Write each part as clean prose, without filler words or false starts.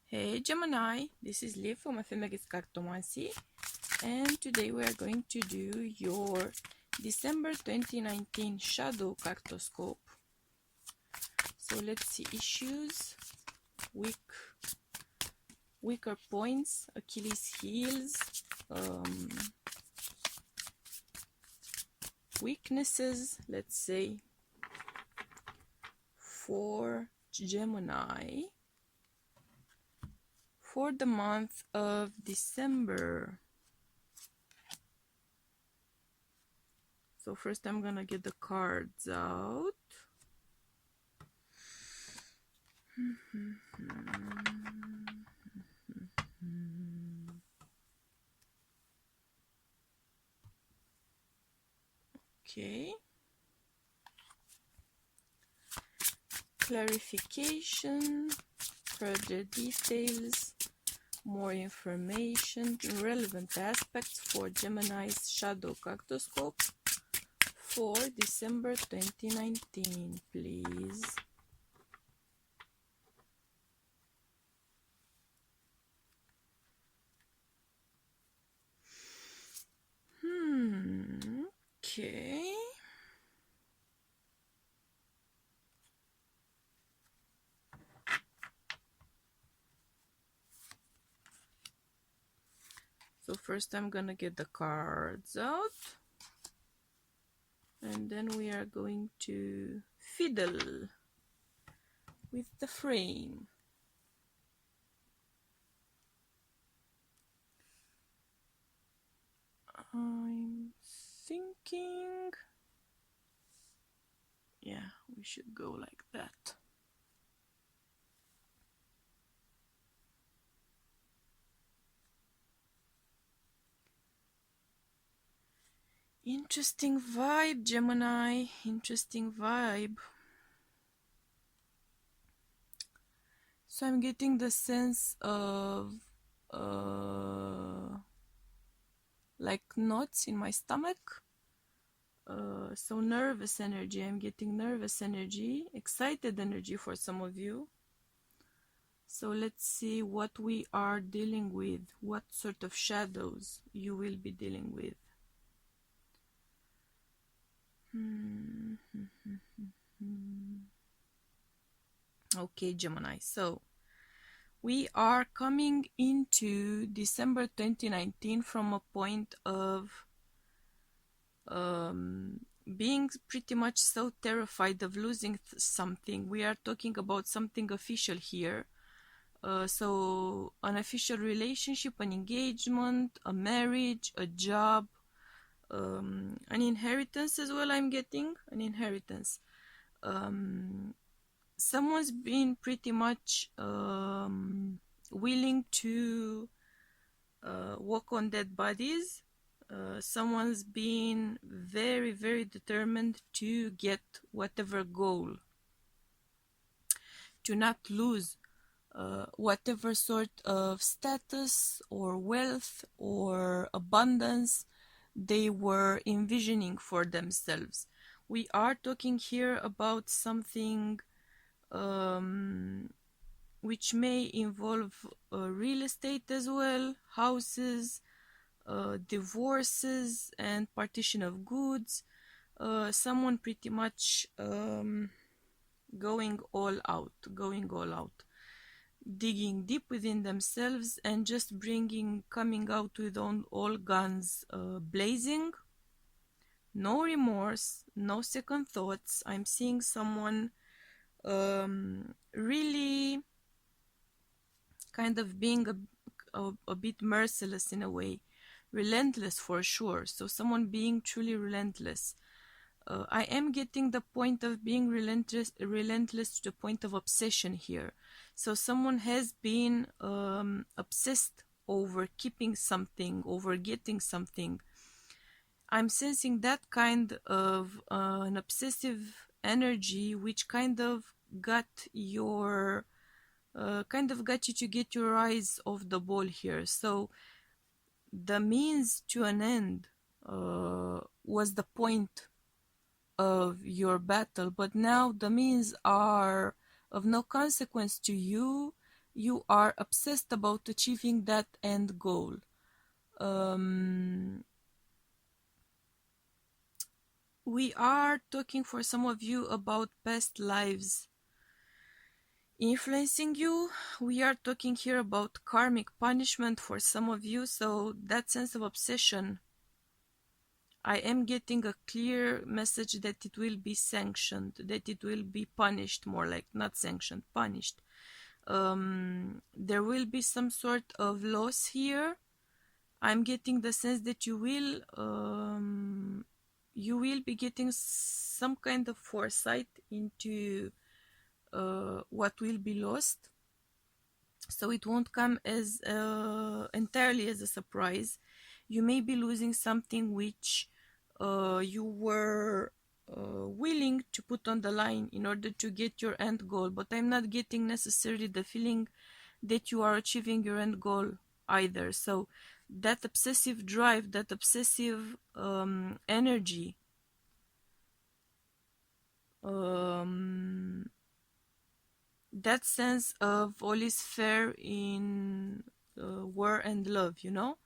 Hey Gemini, this is Liv from Ephemeris Cartomancy, and today we are going to do your December 2019 Shadow Cartoscope. So let's see issues, weaker points, Achilles heels, weaknesses, let's say, for Gemini for the month of December. So first I'm gonna get the cards out. Okay. Clarification, further details, more information, relevant aspects for Gemini's Shadow Cartoscope for December 2019, please. Okay. So first I'm gonna get the cards out, and then we are going to fiddle with the frame. I'm thinking, yeah, we should go like that. Interesting vibe, Gemini. Interesting vibe. So I'm getting the sense of like knots in my stomach. So nervous energy. I'm getting nervous energy, excited energy for some of you. So let's see what we are dealing with, what sort of shadows you will be dealing with. Okay, Gemini. So we are coming into December 2019 from a point of being pretty much so terrified of losing something. We are talking about something official here. So an official relationship, an engagement, a marriage, a job, an inheritance as well. I'm getting an inheritance. Someone's been pretty much willing to walk on dead bodies. Someone's been very, very determined to get whatever goal, to not lose whatever sort of status or wealth or abundance they were envisioning for themselves. We are talking here about something which may involve real estate as well, houses, divorces and partition of goods. Someone pretty much going all out, digging deep within themselves and just coming out with all guns blazing. No remorse, no second thoughts. I'm seeing someone really kind of being a bit merciless in a way, relentless for sure. So someone being truly relentless. I am getting the point of being relentless to the point of obsession here. So someone has been obsessed over keeping something, over getting something. I'm sensing that kind of an obsessive energy, which kind of got you to get your eyes off the ball here. So the means to an end was the point of your battle, but now the means are of no consequence to you. you are obsessed about achieving that end goal. We are talking for some of you about past lives influencing you. We are talking here about karmic punishment for some of you, so that sense of obsession, I am getting a clear message that it will be sanctioned, that it will be punished, more like not sanctioned, punished. There will be some sort of loss here. I'm getting the sense that you will be getting some kind of foresight into what will be lost, so it won't come as entirely as a surprise. You may be losing something which you were willing to put on the line in order to get your end goal, but I'm not getting necessarily the feeling that you are achieving your end goal either. So that obsessive drive, that obsessive energy, that sense of all is fair in war and love, you know?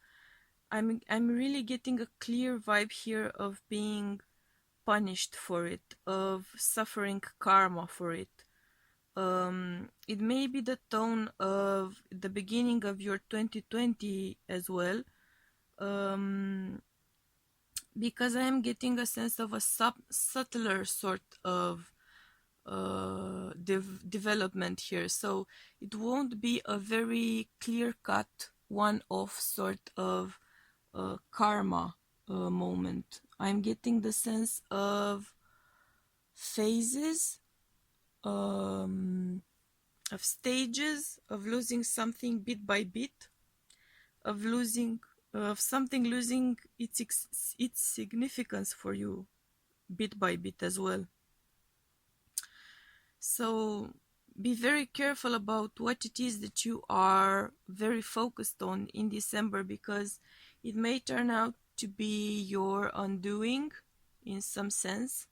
I'm really getting a clear vibe here of being punished for it, of suffering karma for it. It may be the tone of the beginning of your 2020 as well, because I am getting a sense of a subtler sort of development here. So it won't be a very clear-cut one-off sort of karma moment. I'm getting the sense of phases, of stages, of losing something bit by bit, of something losing its significance for you bit by bit as well. So be very careful about what it is that you are very focused on in December, because it may turn out to be your undoing in some sense.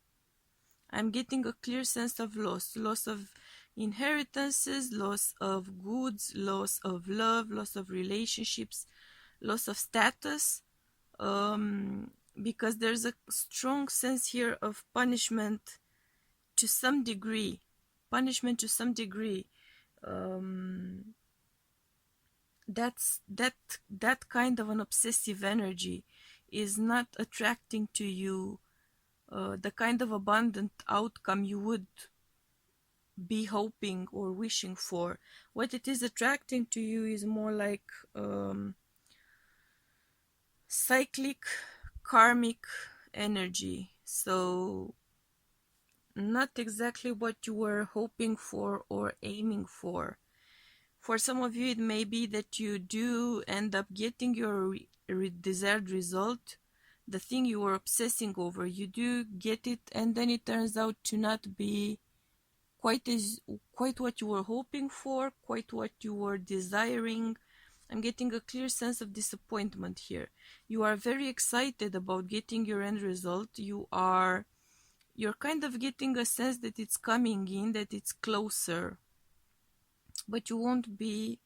I'm getting a clear sense of loss of inheritances, loss of goods, loss of love, loss of relationships, loss of status, because there's a strong sense here of punishment to some degree. Punishment to some degree. That kind of an obsessive energy is not attracting to you the kind of abundant outcome you would be hoping or wishing for. What it is attracting to you is more like cyclic karmic energy. So not exactly what you were hoping for or aiming for. For some of you, it may be that you do end up getting your desired result, the thing you were obsessing over. You do get it, and then it turns out to not be quite what you were hoping for, quite what you were desiring. I'm getting a clear sense of disappointment here. You are very excited about getting your end result. You're kind of getting a sense that it's coming in, that it's closer, but you won't be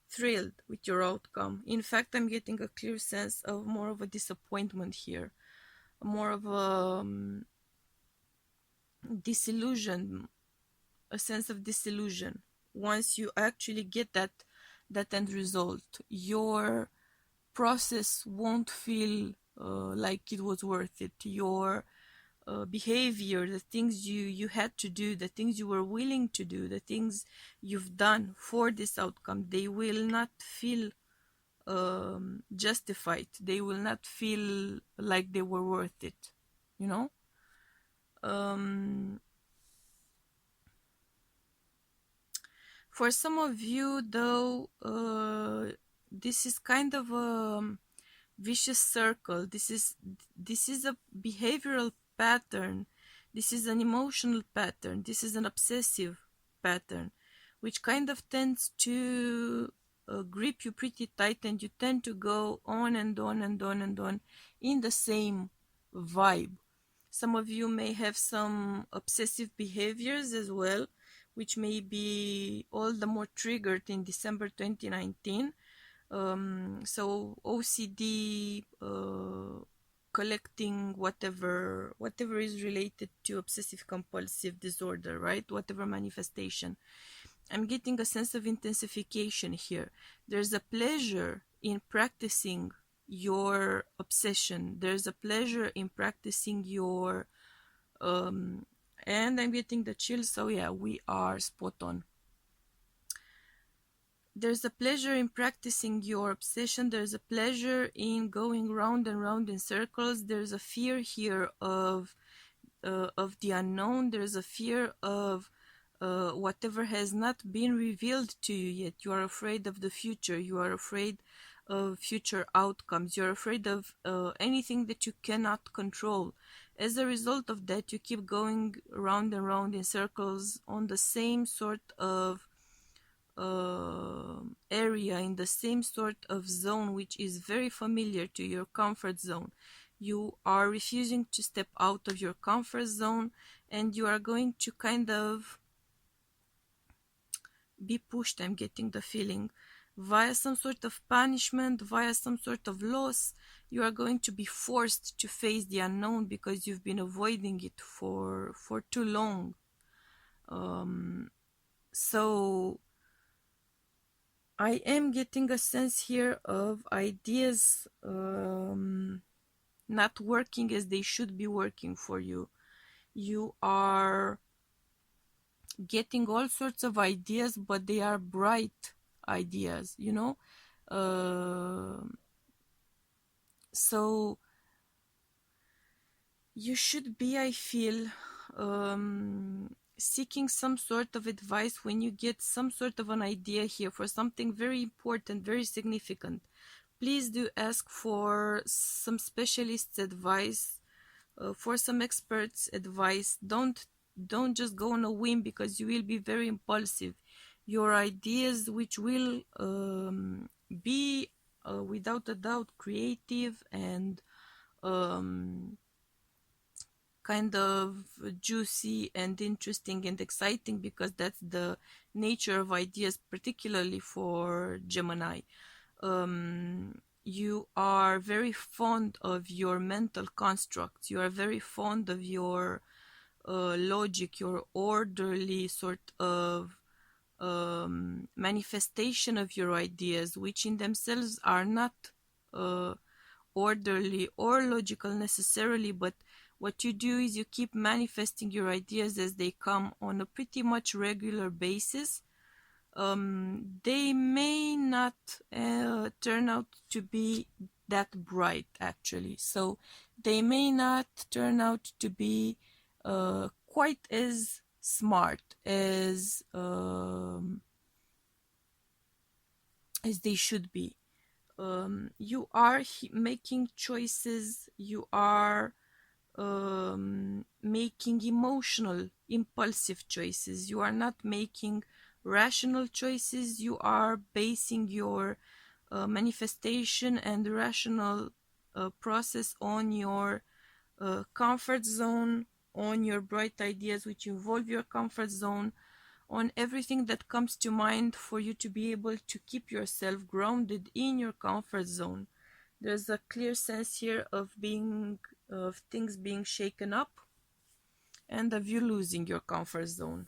thrilled with your outcome. In fact, I'm getting a clear sense of more of a disappointment here, more of a disillusion, a sense of disillusion. Once you actually get that end result, your process won't feel like it was worth it. Your behavior, the things you had to do, the things you were willing to do, the things you've done for this outcome, they will not feel justified. They will not feel like they were worth it, you know? For some of you, though, this is kind of a vicious circle. This is a behavioral pattern. This is an emotional pattern. This is an obsessive pattern, which kind of tends to grip you pretty tight, and you tend to go on and on and on and on in the same vibe. Some of you may have some obsessive behaviors as well, which may be all the more triggered in December 2019. So OCD, collecting whatever is related to obsessive compulsive disorder, right? Whatever manifestation. I'm getting a sense of intensification here. There's a pleasure in practicing your obsession. There's a pleasure in practicing your and I'm getting the chills, so yeah, we are spot on. There's a pleasure in practicing your obsession. There's a pleasure in going round and round in circles. There's a fear here of the unknown. There's a fear of whatever has not been revealed to you yet. You are afraid of the future. You are afraid of future outcomes. You're afraid of anything that you cannot control. As a result of that, you keep going round and round in circles on the same sort of area, in the same sort of zone which is very familiar to your comfort zone. You are refusing to step out of your comfort zone, and you are going to kind of be pushed, I'm getting the feeling, via some sort of punishment, via some sort of loss. You are going to be forced to face the unknown because you've been avoiding it for too long. So I am getting a sense here of ideas not working as they should be working for you. You are getting all sorts of ideas, but they are bright ideas, you know? So you should be, I feel, seeking some sort of advice when you get some sort of an idea here for something very important, very significant. Please do ask for some specialists' advice, for some experts' advice. Don't just go on a whim, because you will be very impulsive. Your ideas, which will be without a doubt creative and kind of juicy and interesting and exciting, because that's the nature of ideas, particularly for Gemini. You are very fond of your mental constructs. You are very fond of your logic, your orderly sort of manifestation of your ideas, which in themselves are not orderly or logical necessarily, but what you do is you keep manifesting your ideas as they come on a pretty much regular basis. They may not turn out to be that bright, actually. So they may not turn out to be quite as smart as they should be. You are making choices. You are making emotional, impulsive choices. You are not making rational choices. You are basing your manifestation and rational process on your comfort zone, on your bright ideas which involve your comfort zone, on everything that comes to mind for you to be able to keep yourself grounded in your comfort zone. There's a clear sense here of things being shaken up and of you losing your comfort zone.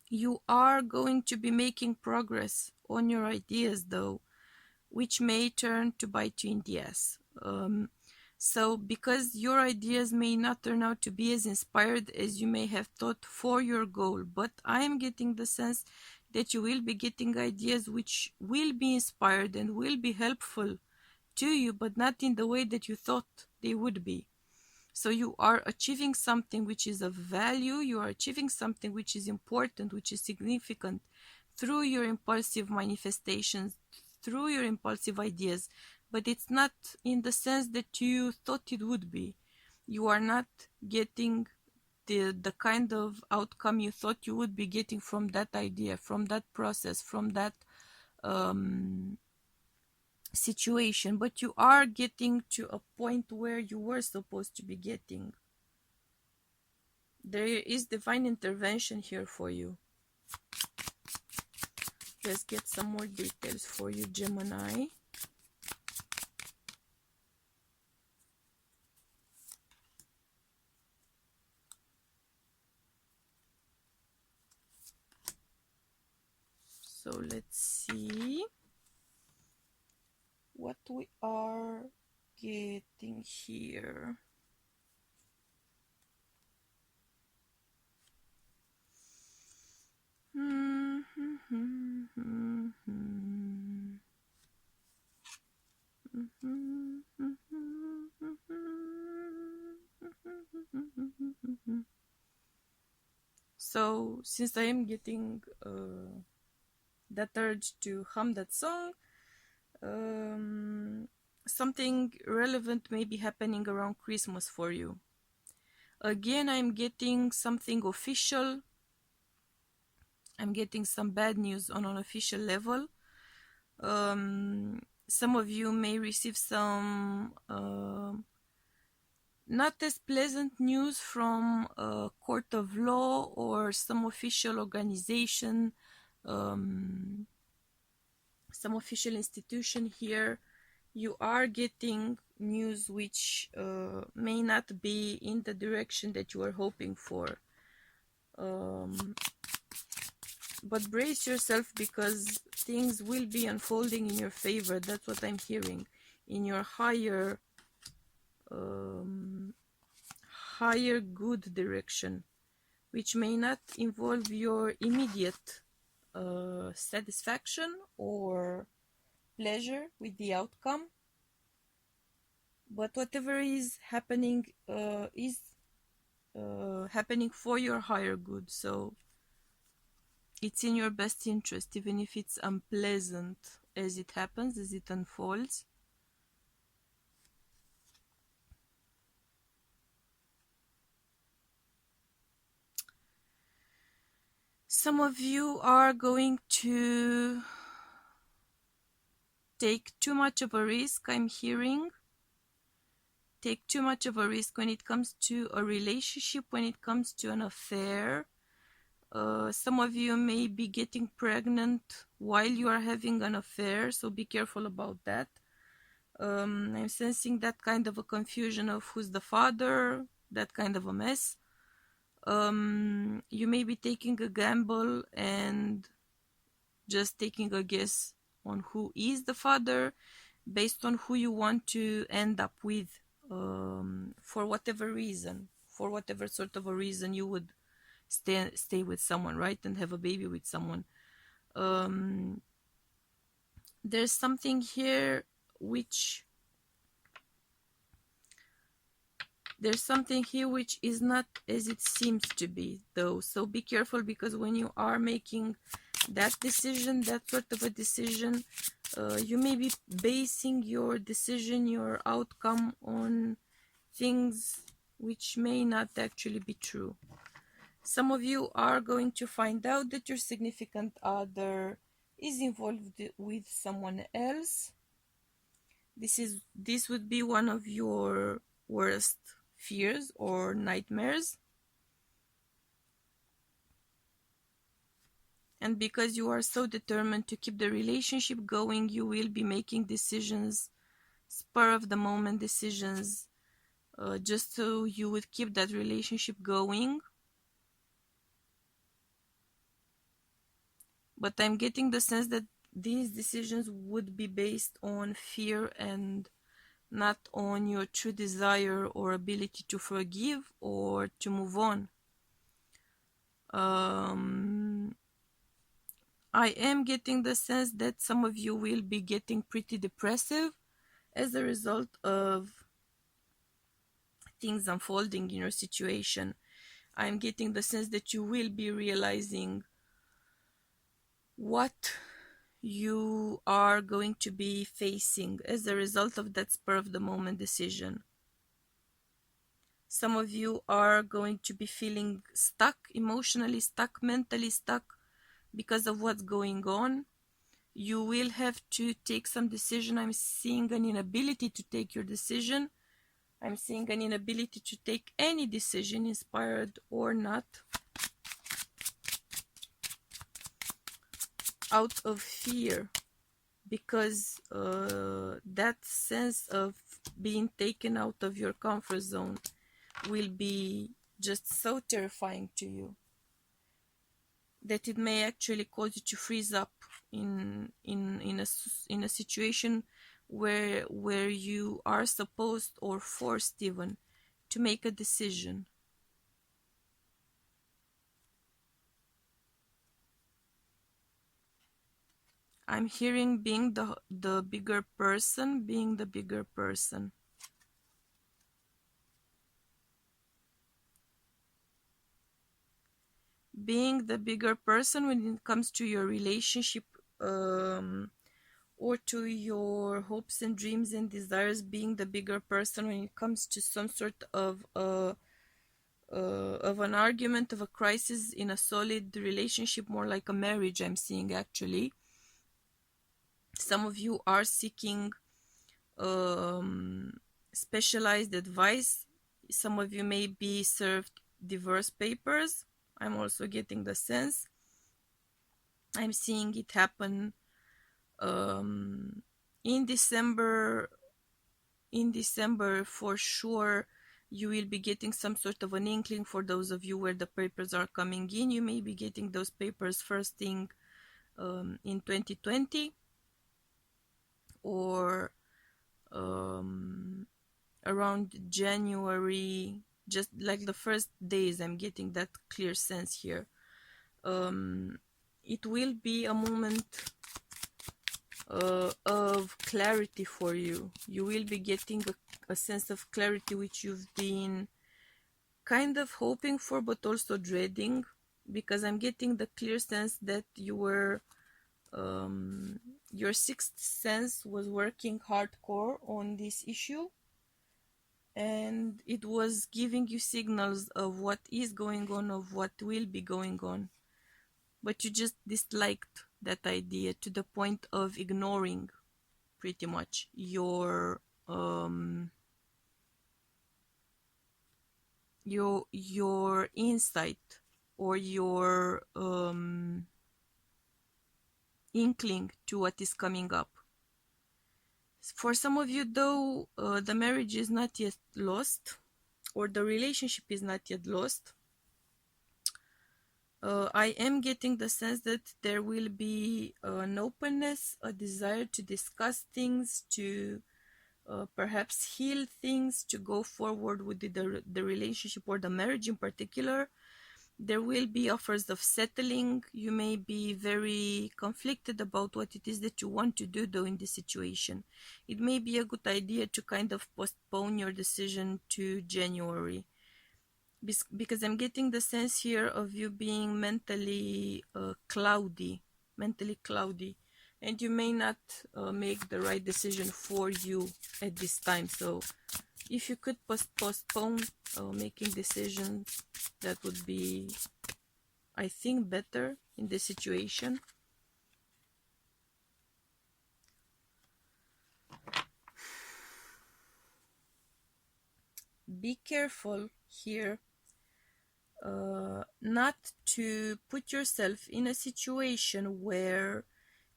You are going to be making progress on your ideas, though, which may turn to bite you in the ass. So, because your ideas may not turn out to be as inspired as you may have thought for your goal, but I am getting the sense that you will be getting ideas which will be inspired and will be helpful to you, but not in the way that you thought they would be. So you are achieving something which is of value, you are achieving something which is important, which is significant through your impulsive manifestations, through your impulsive ideas, but it's not in the sense that you thought it would be. You are not getting the kind of outcome you thought you would be getting from that idea, from that process, from that situation, but you are getting to a point where you were supposed to be getting. There is divine intervention here for you. Let's get some more details for you, Gemini. So let's see what we are getting here. So since I am getting that urge to hum that song, something relevant may be happening around Christmas for you. Again, I'm getting something official. I'm getting some bad news on an official level. Some of you may receive some not as pleasant news from a court of law or some official organization, some official institution here. You are getting news which may not be in the direction that you are hoping for. But brace yourself, because things will be unfolding in your favor. That's what I'm hearing. In your higher good direction, which may not involve your immediate satisfaction or pleasure with the outcome. But whatever is happening is happening for your higher good. So it's in your best interest, even if it's unpleasant as it happens, as it unfolds. Some of you are going to take too much of a risk, I'm hearing. Take too much of a risk when it comes to a relationship, when it comes to an affair. Some of you may be getting pregnant while you are having an affair, so be careful about that. I'm sensing that kind of a confusion of who's the father, that kind of a mess. You may be taking a gamble and just taking a guess on who is the father based on who you want to end up with, for whatever reason, for whatever sort of a reason you would stay with someone, right, and have a baby with someone. There's something here which is not as it seems to be, though. So be careful, because when you are making that decision, that sort of a decision, you may be basing your decision, your outcome, on things which may not actually be true. Some of you are going to find out that your significant other is involved with someone else. This would be one of your worst fears or nightmares. And because you are so determined to keep the relationship going, you will be making decisions, spur of the moment decisions, just so you would keep that relationship going. But I'm getting the sense that these decisions would be based on fear and not on your true desire or ability to forgive or to move on. I am getting the sense that some of you will be getting pretty depressive as a result of things unfolding in your situation. I'm getting the sense that you will be realizing what you are going to be facing as a result of that spur of the moment decision. Some of you are going to be feeling stuck, emotionally stuck, mentally stuck, because of what's going on. You will have to take some decision. I'm seeing an inability to take your decision. I'm seeing an inability to take any decision, inspired or not, out of fear, because that sense of being taken out of your comfort zone will be just so terrifying to you that it may actually cause you to freeze up in a situation where you are supposed or forced even to make a decision. I'm hearing being the bigger person, being the bigger person. Being the bigger person when it comes to your relationship, or to your hopes and dreams and desires, being the bigger person when it comes to some sort of an argument, of a crisis in a solid relationship, more like a marriage. I'm seeing actually some of you are seeking specialized advice. Some of you may be served divorce papers. I'm also getting the sense. I'm seeing it happen in December. In December, for sure, you will be getting some sort of an inkling. For those of you where the papers are coming in, you may be getting those papers first thing in 2020, or around January, just like the first days. I'm getting that clear sense here. It will be a moment of clarity for you. You will be getting a sense of clarity which you've been kind of hoping for but also dreading, because I'm getting the clear sense that you were your sixth sense was working hardcore on this issue, and it was giving you signals of what is going on, of what will be going on, but you just disliked that idea to the point of ignoring pretty much your insight or your inkling to what is coming up. For some of you, though, the marriage is not yet lost, or the relationship is not yet lost. I am getting the sense that there will be an openness, a desire to discuss things, to perhaps heal things, to go forward with the relationship or the marriage in particular. There will be offers of settling. You may be very conflicted about what it is that you want to do, though, in this situation. It may be a good idea to kind of postpone your decision to January, because I'm getting the sense here of you being mentally cloudy, and you may not make the right decision for you at this time. So if you could postpone making decisions, that would be, I think, better in this situation. Be careful here not to put yourself in a situation where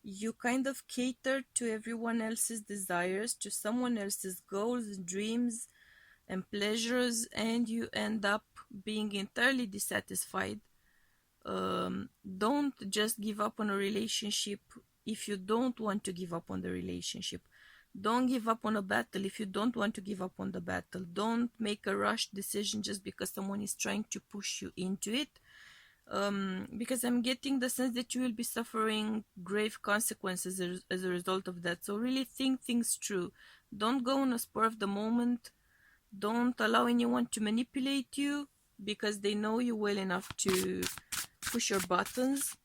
you kind of cater to everyone else's desires, to someone else's goals, dreams, and pleasures, and you end up being entirely dissatisfied. Don't just give up on a relationship if you don't want to give up on the relationship. Don't give up on a battle if you don't want to give up on the battle. Don't make a rushed decision just because someone is trying to push you into it. Because I'm getting the sense that you will be suffering grave consequences as a result of that. So really think things through. Don't go on a spur of the moment. Don't allow anyone to manipulate you, because they know you well enough to push your buttons.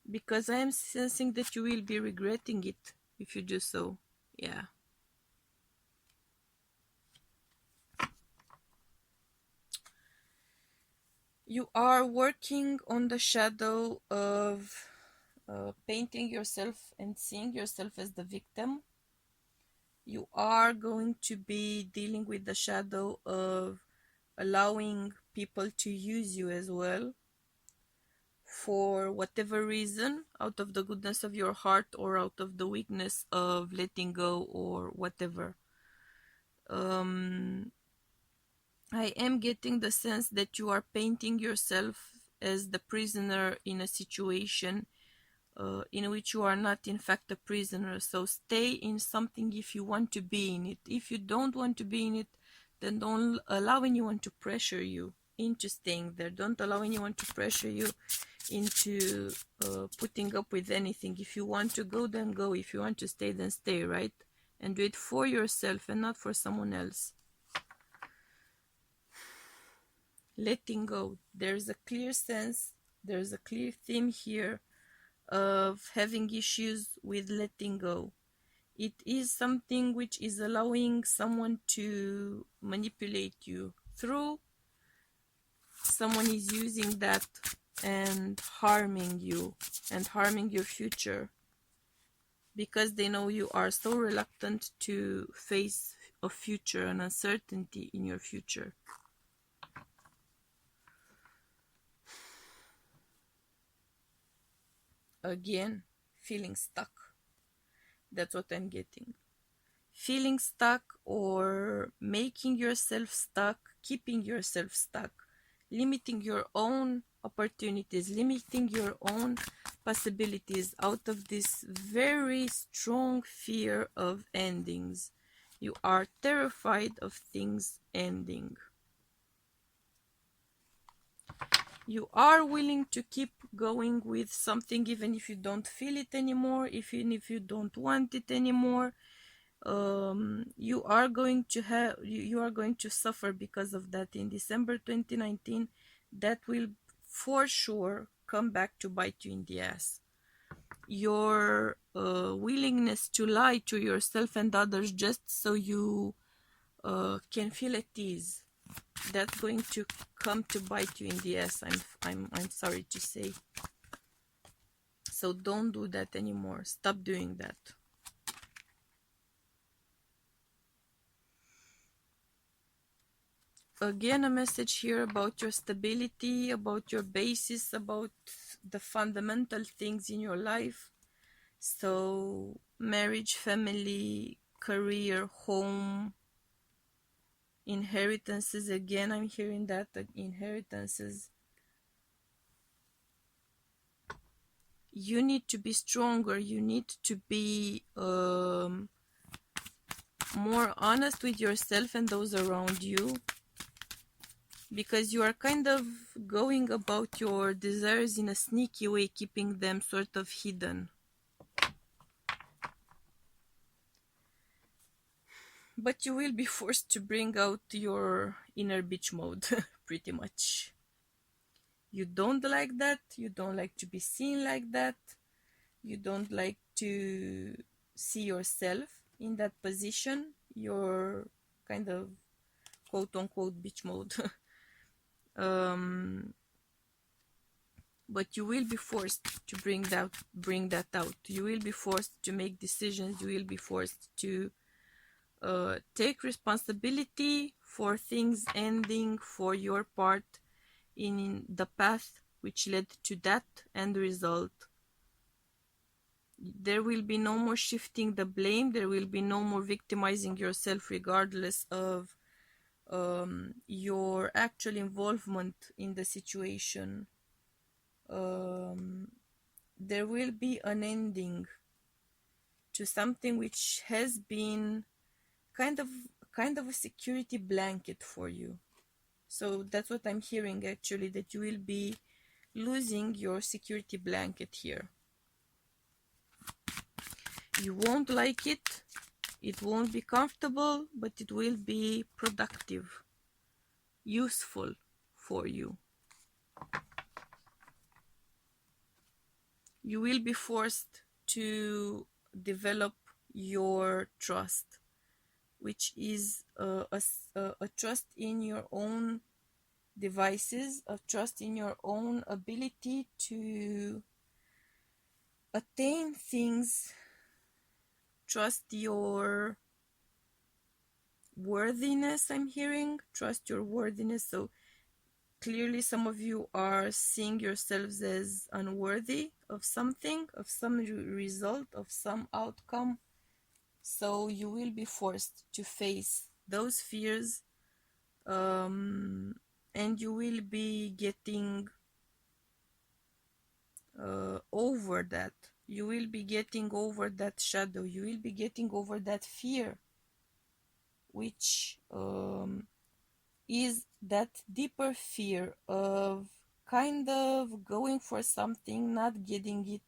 Because I am sensing that you will be regretting it if you do so. Yeah. You are working on the shadow of painting yourself and seeing yourself as the victim. You are going to be dealing with the shadow of allowing people to use you as well for whatever reason, out of the goodness of your heart or out of the weakness of letting go or whatever. I am getting the sense that you are painting yourself as the prisoner in a situation in which you are not in fact a prisoner. So stay in something if you want to be in it. If you don't want to be in it, then don't allow anyone to pressure you into staying there. Don't allow anyone to pressure you into putting up with anything. If you want to go, then go. If you want to stay, then stay, right? And do it for yourself and not for someone else. Letting go. There's a clear sense, there's a clear theme here of having issues with letting go. It is something which is allowing someone to manipulate you through. Someone is using that and harming you and harming your future because they know you are so reluctant to face a future, an uncertainty in your future. Again, feeling stuck. That's what I'm getting. Feeling stuck or making yourself stuck, keeping yourself stuck, limiting your own opportunities, limiting your own possibilities out of this very strong fear of endings. You are terrified of things ending. You are willing to keep going with something even if you don't feel it anymore, even if you don't want it anymore. You are going to suffer because of that. In December 2019, that will for sure come back to bite you in the ass. Your willingness to lie to yourself and others just so you can feel at ease, that's going to come to bite you in the ass. I'm sorry to say. So don't do that anymore. Stop doing that. Again, a message here about your stability, about your basis, about the fundamental things in your life. So marriage, family, career, home, inheritances. Again, I'm hearing that, inheritances. You need to be stronger. You need to be more honest with yourself and those around you, because you are kind of going about your desires in a sneaky way, keeping them sort of hidden. But you will be forced to bring out your inner bitch mode, pretty much. You don't like that. You don't like to be seen like that. You don't like to see yourself in that position. You're kind of quote-unquote bitch mode. But you will be forced to bring that out. You will be forced to make decisions. You will be forced to take responsibility for things ending, for your part in the path which led to that end result. There will be no more shifting the blame. There will be no more victimizing yourself regardless of your actual involvement in the situation. There will be an ending to something which has been kind of a security blanket for you. So that's what I'm hearing, actually, that you will be losing your security blanket here. You won't like it. It won't be comfortable, but it will be productive, useful for you. You will be forced to develop your trust, which is a trust in your own devices, a trust in your own ability to attain things, trust your worthiness. I'm hearing trust your worthiness. So clearly some of you are seeing yourselves as unworthy of something, of some result, of some outcome. So you will be forced to face those fears, and you will be getting over that. You will be getting over that shadow. You will be getting over that fear, which is that deeper fear of kind of going for something, not getting it,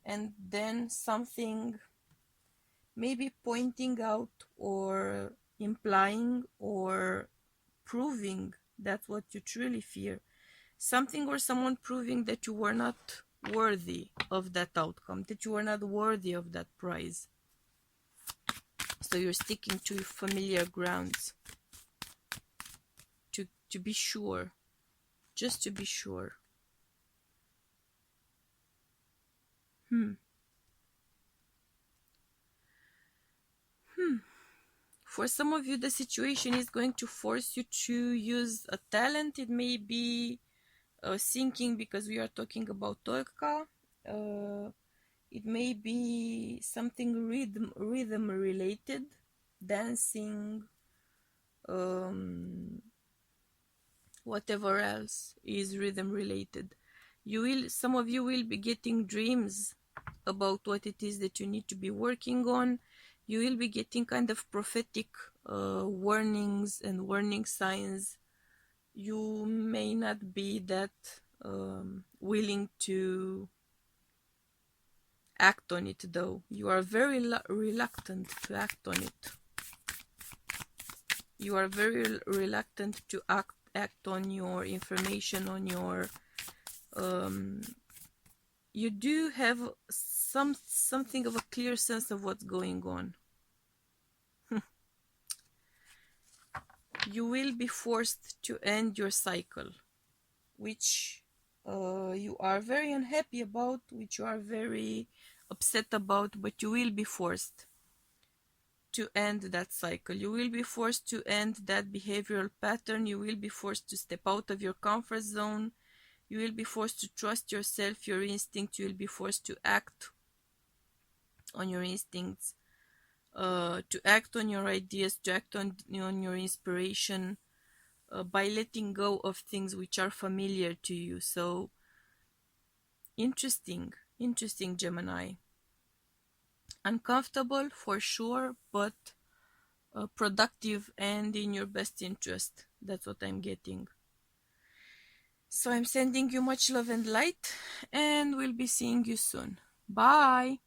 and then something maybe pointing out or implying or proving that's what you truly fear. Something or someone proving that you were not worthy of that outcome, that you were not worthy of that prize. So you're sticking to familiar grounds to be sure, just to be sure. For some of you, the situation is going to force you to use a talent. It may be singing, because we are talking about Tolka. It may be something rhythm related, dancing, whatever else is rhythm related. Some of you will be getting dreams about what it is that you need to be working on. You will be getting kind of prophetic warnings and warning signs. You may not be that willing to act on it, though. You are very reluctant to act on it. You are very reluctant to act on your information, on your you do have something of a clear sense of what's going on. You will be forced to end your cycle, which you are very unhappy about, which you are very upset about, but you will be forced to end that cycle. You will be forced to end that behavioral pattern. You will be forced to step out of your comfort zone. You will be forced to trust yourself, your instinct. You will be forced to act on your instincts, to act on your ideas, to act on your inspiration, by letting go of things which are familiar to you. So interesting, Gemini. Uncomfortable for sure, but productive and in your best interest. That's what I'm getting. So I'm sending you much love and light, and we'll be seeing you soon. Bye.